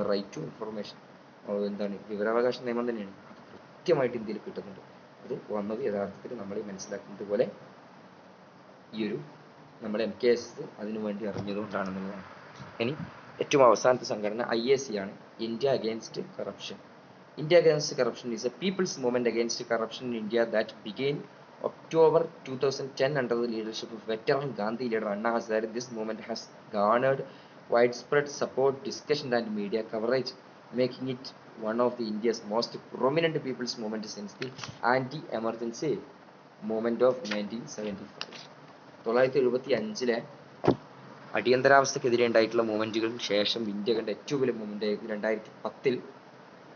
റൈറ്റ് ടു ഇൻഫർമേഷൻ, വിവരാവകാശ നിയമം തന്നെയാണ്. അത് കൃത്യമായിട്ട് ഇന്ത്യയിൽ കിട്ടുന്നുണ്ട്. അത് വന്നത് യഥാർത്ഥത്തിൽ നമ്മൾ മനസ്സിലാക്കുന്നത് പോലെ ഈ ഒരു നമ്മുടെ MKSS അതിനു വേണ്ടി അറിഞ്ഞതുകൊണ്ടാണെന്നുള്ളതാണ്. ഇനി ഏറ്റവും അവസാനത്തെ സംഘടന IAC ആണ്, India against corruption. India Against Corruption is a people's movement against corruption in India that began October 2010, under the leadership of veteran Gandhi leader Anna Hazare, this movement has garnered widespread support, discussion, and media coverage, making it one of the India's most prominent people's movement since the anti-emergency movement of 1975. 1975 അടിയന്തരാവസ്ഥക്കെതിരെ ഉണ്ടായിട്ടുള്ള മൂവ്മെന്റുകൾക്ക് ശേഷം India കണ്ട ഏറ്റവും വലിയ movement ആയിരുന്നു 2010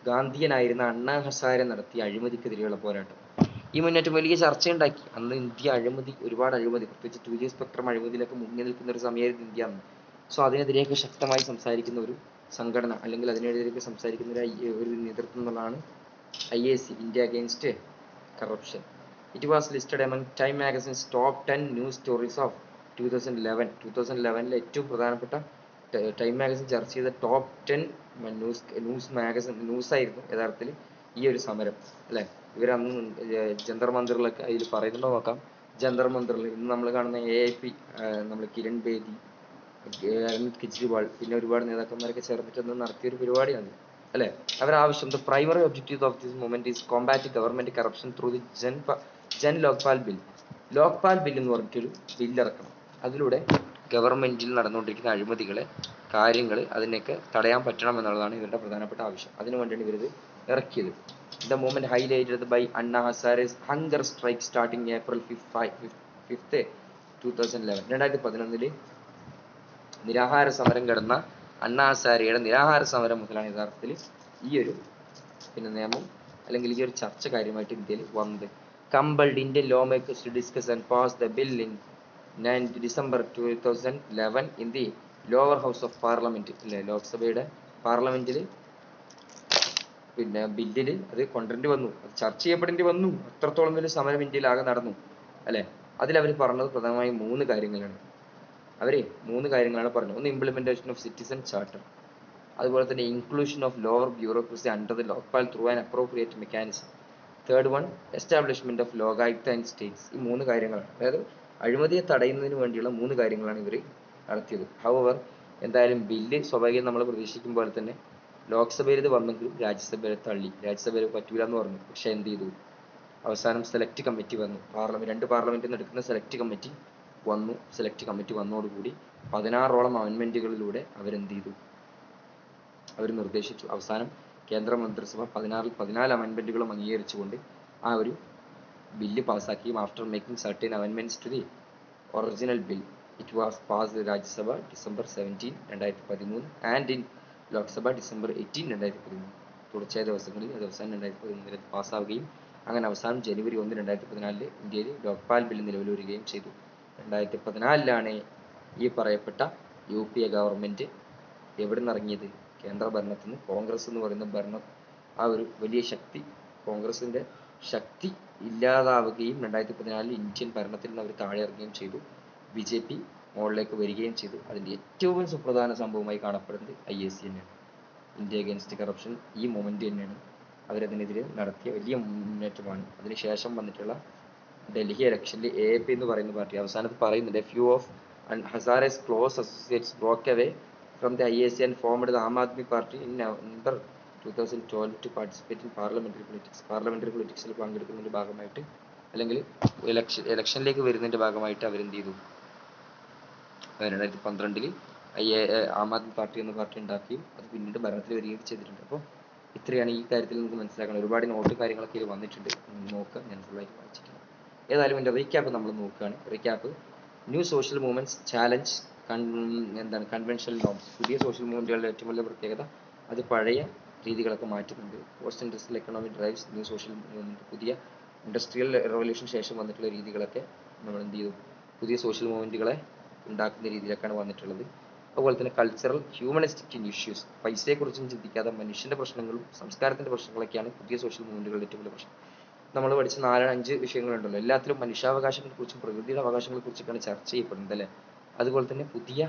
ഗാന്ധിയനായിരുന്ന അണ്ണാ ഹസാരെ നടത്തിയ അഴിമതിക്കെതിരെയുള്ള പോരാട്ടം. ഈ മുന്നേറ്റം വലിയ ചർച്ചയുണ്ടാക്കി. അന്ന് ഇന്ത്യ ഒരുപാട് അഴിമതി, പ്രത്യേകിച്ച് 2G സ്പെക്ട്രം അഴിമതിയിലൊക്കെ മുങ്ങി നിൽക്കുന്ന ഒരു സമയമായിരുന്നു ഇന്ത്യ അന്ന്. സോ അതിനെതിരെയൊക്കെ ശക്തമായി സംസാരിക്കുന്ന ഒരു സംഘടന, അല്ലെങ്കിൽ അതിനെതിരെയൊക്കെ സംസാരിക്കുന്ന ഒരു നേതൃത്വം എന്നുള്ളതാണ് IAC, India against corruption. It was listed among time magazines top 10 news stories of 2011. 2011 ഏറ്റവും പ്രധാനപ്പെട്ട ടൈം മാഗസിൻ ചർച്ച ചെയ്ത ടോപ്പ് 10 ന്യൂസ് ആയിരുന്നു യഥാർത്ഥത്തിൽ ഈ ഒരു സമരം, അല്ലെ? ഇവരന്ന് ജന്തർ മന്ദിറിലൊക്കെ അതിൽ പറയുന്നുണ്ടോ നോക്കാം. ജന്തർ മന്ദിറിൽ ഇന്ന് നമ്മൾ കാണുന്ന AIP, നമ്മൾ കിരൺ ബേദി, അരവിന്ദ് കെജ്രിവാൾ, പിന്നെ ഒരുപാട് നേതാക്കന്മാരൊക്കെ ചേർന്നിട്ട് നടത്തിയൊരു പരിപാടിയാണ്, അല്ലെ? അവരാവശ്യം the primary objective of this movement is combat government corruption through the Jan Lokpal bill. Lokpal bill എന്ന് പറഞ്ഞിട്ടൊരു ബില്ലിറക്കണം. അതിലൂടെ ഗവൺമെന്റിൽ നടന്നുകൊണ്ടിരിക്കുന്ന അഴിമതികളെ, കാര്യങ്ങൾ, അതിനെയൊക്കെ തടയാൻ പറ്റണം എന്നുള്ളതാണ് ഇവരുടെ പ്രധാനപ്പെട്ട ആവശ്യം. അതിനു വേണ്ടിയാണ് ഇവരിത് ഇറക്കിയത്. The movement highlighted by Anna ഹസാരെ's hunger strike starting April 5, 2011. 2011 നിരാഹാര സമരം കിടന്ന അണ്ണാ ഹസാരെയുടെ നിരാഹാര സമരം മുതലാണ് യഥാർത്ഥത്തിൽ ഈ ഒരു നിയമം, അല്ലെങ്കിൽ ഈ ഒരു ചർച്ച കാര്യമായിട്ട് ഇന്ത്യയിൽ വന്നത്. Compelled Indian lawmakers to discuss and pass the bill in December 2011 in the lower house of parliament. അല്ലെ, ലോക്സഭയുടെ പാർലമെന്റിൽ ബില്ലിൽ അത് കൊണ്ടുവരേണ്ടി വന്നു, അത് ചർച്ച ചെയ്യപ്പെടേണ്ടി വന്നു. അത്രത്തോളം വലിയ സമരം ഇന്ത്യയിൽ ആകെ നടന്നു, അല്ലെ? അതിലവർ പറഞ്ഞത് പ്രധാനമായും 3 കാര്യങ്ങളാണ്. പറഞ്ഞത്. ഒന്ന്, ഇംപ്ലിമെന്റേഷൻ ഓഫ് സിറ്റിസൺ ചാർട്ടർ. അതുപോലെ തന്നെ inclusion of lower bureaucracy under the Lokpal through an appropriate mechanism. Third one, establishment of Lokayukta and States. ഈ 3 കാര്യങ്ങളാണ്, അതായത് അഴിമതിയെ തടയുന്നതിന് വേണ്ടിയുള്ള 3 കാര്യങ്ങളാണ് ഇവർ നടത്തിയത്. ഹൗവർ, എന്തായാലും ബില്ല് സ്വാഭാവികം നമ്മൾ പ്രതീക്ഷിക്കും പോലെ തന്നെ ലോക്സഭയിൽ ഇത് വന്നെങ്കിലും രാജ്യസഭയിൽ തള്ളി. രാജ്യസഭയിൽ പറ്റൂല എന്ന് പറഞ്ഞു. പക്ഷെ എന്ത് ചെയ്തു? അവസാനം സെലക്ട് കമ്മിറ്റി വന്നു. രണ്ട് പാർലമെന്റിൽ നിന്ന് എടുക്കുന്ന സെലക്ട് കമ്മിറ്റി വന്നു. സെലക്ട് കമ്മിറ്റി വന്നതോടുകൂടി 16ഓളം അമെൻമെന്റുകളിലൂടെ അവരെന്ത് ചെയ്തു? അവർ നിർദ്ദേശിച്ചു. അവസാനം കേന്ദ്ര മന്ത്രിസഭ 14 അമെൻമെന്റുകളും അംഗീകരിച്ചുകൊണ്ട് ആ ഒരു ബില്ല് പാസ്സാക്കിയും ആഫ്റ്റർ മേക്കിംഗ് സർട്ടൻ അമെൻമെന്റ്സ് to the original bill it was passed Rajya Sabha December 17, 2013 and in Lok Sabha December 18, 2013. തുടർച്ചയായ ദിവസങ്ങളിൽ അത് അവസാനം 2013 പാസ്സാവുകയും അങ്ങനെ അവസാനം January 1, 2014 ഇന്ത്യയിൽ ലോക്പാൽ ബിൽ നിലവിൽ വരികയും ചെയ്തു. 2014 ഈ പറയപ്പെട്ട UPA ഗവൺമെന്റ് എവിടെ നിന്ന് ഇറങ്ങിയത്? കേന്ദ്ര ഭരണത്തിൽ നിന്ന്. കോൺഗ്രസ് എന്ന് പറയുന്ന ഭരണം, ആ ഒരു വലിയ ശക്തി, കോൺഗ്രസിന്റെ ശക്തി ഇല്ലാതാവുകയും 2014 ഇന്ത്യൻ ഭരണത്തിൽ നിന്ന് അവർ താഴെ ഇറങ്ങുകയും ചെയ്തു. BJP മുകളിലേക്ക് വരികയും ചെയ്തു. അതിന്റെ ഏറ്റവും സുപ്രധാന സംഭവമായി കാണപ്പെടുന്നത് IAC തന്നെയാണ്. ഇന്ത്യ അഗെയിൻസ്റ്റ് കറപ്ഷൻ ഈ മൂവ്മെന്റ് തന്നെയാണ്. അവരതിനെതിരെ നടത്തിയ വലിയ മുന്നേറ്റമാണ്. അതിനുശേഷം വന്നിട്ടുള്ള ഡൽഹി ഇലക്ഷനിൽ AAP എന്ന് പറയുന്ന പാർട്ടി അവസാനത്ത് പറയുന്നുണ്ട്, few of Hazare's close associates broke away from the IAC and formed the Aam Aadmi Party in November 2012 to participate in parliamentary politics. Parliamentary പൊളിറ്റിക്സിൽ പങ്കെടുക്കുന്നതിന്റെ ഭാഗമായിട്ട്, അല്ലെങ്കിൽ ഇലക്ഷനിലേക്ക് വരുന്നതിന്റെ ഭാഗമായിട്ട് അവരെന്ത് ചെയ്തു? 2012 ആം ആദ്മി പാർട്ടി എന്ന പാർട്ടി ഉണ്ടാക്കുകയും അത് പിന്നീട് ഭരണത്തിൽ വരികയും ചെയ്തിട്ടുണ്ട്. അപ്പോൾ ഇത്രയാണ് ഈ കാര്യത്തിൽ നമുക്ക് മനസ്സിലാക്കണം. ഒരുപാട് നോട്ട് കാര്യങ്ങളൊക്കെ ഇത് വന്നിട്ടുണ്ട്, നോക്കുക. ഞാൻ ഫുള്ളായിട്ട് വായിച്ചിട്ടില്ല. ഏതായാലും എൻ്റെ റീക്യാപ്പ് നമ്മൾ നോക്കുകയാണ്. Recap: new social movements challenge conventional norms. പുതിയ സോഷ്യൽ മൂവ്മെന്റുകളുടെ ഏറ്റവും വലിയ പ്രത്യേകത അത് പഴയ രീതികളൊക്കെ മാറ്റുന്നുണ്ട്. Post industrial economy drives new social movement. പുതിയ ഇൻഡസ്ട്രിയൽ റവല്യൂഷൻ ശേഷം വന്നിട്ടുള്ള രീതികളൊക്കെ നമ്മൾ എന്ത് ചെയ്തു? പുതിയ സോഷ്യൽ മൂവ്മെന്റുകളെ ഉണ്ടാക്കുന്ന രീതിയിലേക്കാണ് വന്നിട്ടുള്ളത്. അതുപോലെ തന്നെ കൾച്ചറൽ ഹ്യൂമനിസ്റ്റിക് ഇഷ്യൂസ്, പൈസയെക്കുറിച്ചും ചിന്തിക്കാതെ മനുഷ്യന്റെ പ്രശ്നങ്ങളും സംസ്കാരത്തിന്റെ പ്രശ്നങ്ങളൊക്കെയാണ് പുതിയ സോഷ്യൽ മൂവ്മെന്റുകളുടെ ഏറ്റവും വലിയ പ്രശ്നം. നമ്മൾ പഠിച്ച 4-5 വിഷയങ്ങളുണ്ടല്ലോ, എല്ലാത്തിലും മനുഷ്യാവകാശങ്ങളെ കുറിച്ചും പ്രകൃതിയുടെ അവകാശങ്ങളെ കുറിച്ചൊക്കെയാണ് ചർച്ച ചെയ്യപ്പെടുന്നത്, അല്ലെ? അതുപോലെ തന്നെ പുതിയ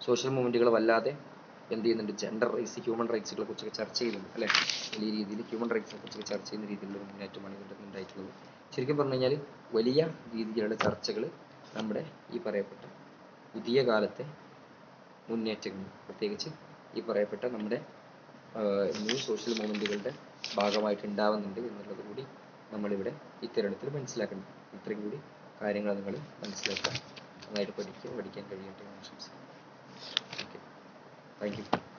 സോഷ്യൽ മൂവ്മെന്റുകൾ വല്ലാതെ എന്ത് ചെയ്യുന്നുണ്ട്? ജെൻഡർ റൈറ്റ്സ്, ഹ്യൂമൻ റൈറ്റ്സുകളെ കുറിച്ചൊക്കെ ചർച്ച ചെയ്യുന്നുണ്ട്, അല്ലെ? വലിയ രീതിയിൽ ഹ്യൂമൻ റൈറ്റ്സിനെ കുറിച്ചൊക്കെ ചർച്ച ചെയ്യുന്ന രീതിയിലുള്ള മുന്നേറ്റമാണ് ഇതിൻ്റെ ഉണ്ടായിട്ടുള്ളത്. ശരിക്കും പറഞ്ഞു കഴിഞ്ഞാൽ വലിയ രീതിയിലുള്ള ചർച്ചകൾ നമ്മുടെ ഈ പറയപ്പെട്ട പുതിയ കാലത്തെ മുന്നേറ്റങ്ങൾ, പ്രത്യേകിച്ച് ഈ പറയപ്പെട്ട നമ്മുടെ ന്യൂ സോഷ്യൽ മൂവ്മെന്റുകളുടെ ഭാഗമായിട്ട് ഉണ്ടാവുന്നുണ്ട് എന്നുള്ളത് കൂടി നമ്മളിവിടെ ഈ തരുണത്തിൽ മനസ്സിലാക്കുന്നത്. ഇത്രയും കൂടി കാര്യങ്ങൾ നിങ്ങൾ മനസ്സിലാക്കുക. നന്നായിട്ട് പഠിക്കാൻ കഴിയട്ടെ എന്ന് ആശംസിക്കുന്നു. Okay, thank you.